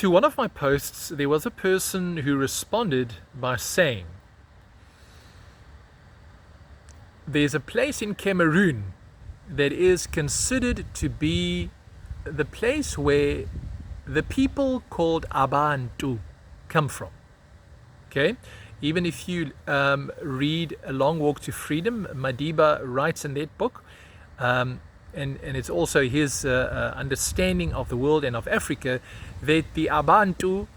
to one of my posts, there was a person who responded by saying, there's a place in Cameroon that is considered to be the place where the people called Abantu come from. Okay, even if you read A Long Walk to Freedom, Madiba writes in that book, and it's also his understanding of the world and of Africa, that the Abantu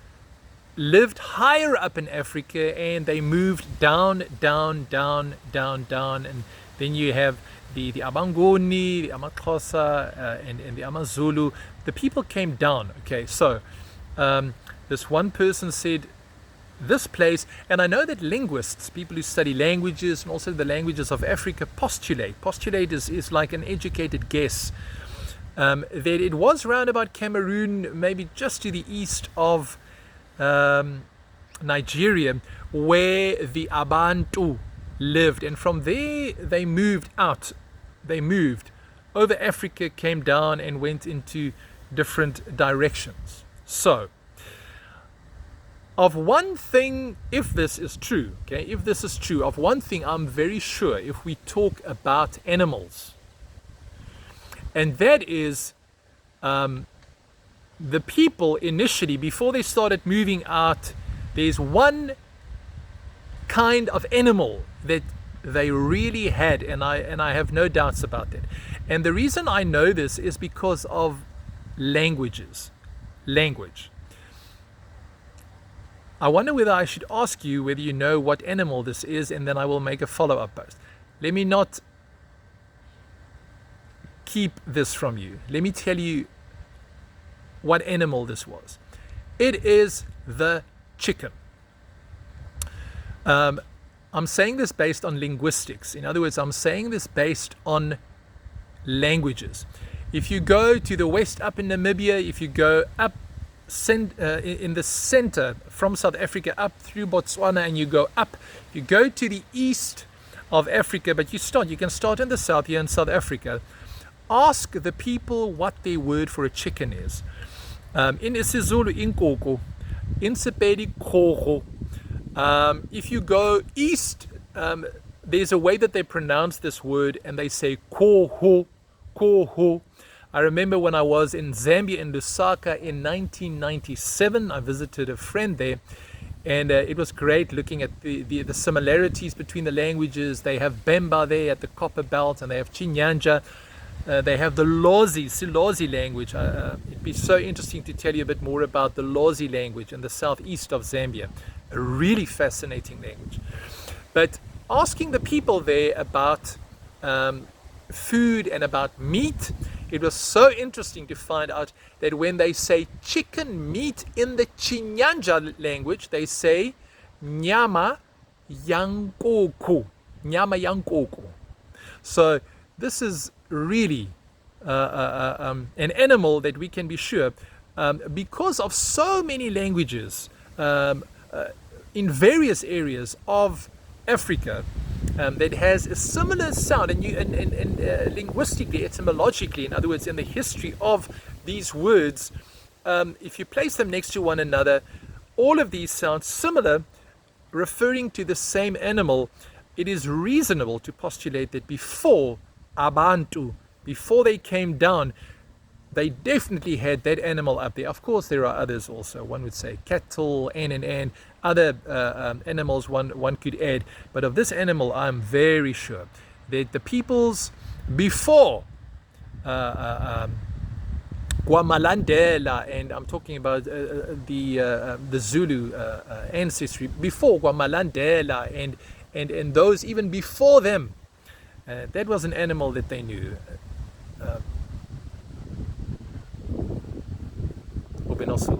lived higher up in Africa and they moved down, and then you have the Abangoni, the Amaxhosa, and the Amazulu. The people came down. Okay, so this one person said this place, and I know that linguists, people who study languages and also the languages of Africa, postulate is like an educated guess, that it was round about Cameroon, maybe just to the east of Nigeria, where the Abantu lived, and from there they moved out. They moved over Africa, came down and went into different directions. So, of one thing, if this is true, of one thing I'm very sure if we talk about animals, and that is the people initially, before they started moving out, there's one kind of animal that they really had, and I have no doubts about that. And the reason I know this is because of language. I wonder whether I should ask you whether you know what animal this is, and then I will make a follow-up post. Let me not keep this from you. Let me tell you what animal this was. It is the chicken. I'm saying this based on linguistics. In other words, I'm saying this based on languages. If you go to the west up in Namibia, if you go up in the center from South Africa up through Botswana, and you go up, you go to the east of Africa, but you can start in the south here in South Africa. Ask the people what their word for a chicken is. In isiZulu, inkoko, in Sepedi, kgogo. If you go east, there's a way that they pronounce this word, and they say koho. I remember when I was in Zambia, in Lusaka, in 1997, I visited a friend there, and it was great looking at the similarities between the languages. They have Bemba there at the Copper Belt, and they have Chinyanja. They have the Silozi language. It'd be so interesting to tell you a bit more about the Lozi language in the southeast of Zambia. A really fascinating language. But asking the people there about food and about meat, it was so interesting to find out that when they say chicken meat in the Chinyanja language, they say nyama yankoko. So this is really an animal that we can be sure, because of so many languages in various areas of Africa, that has a similar sound, and linguistically, etymologically, in other words, in the history of these words, if you place them next to one another, all of these sound similar, referring to the same animal. It is reasonable to postulate that before Abantu, before they came down, they definitely had that animal up there. Of course, there are others also. One would say cattle, and other animals one could add. But of this animal, I'm very sure that the peoples before Guamalandela, and I'm talking about the Zulu ancestry, before Guamalandela and those even before them, that was an animal that they knew. Ou bem não se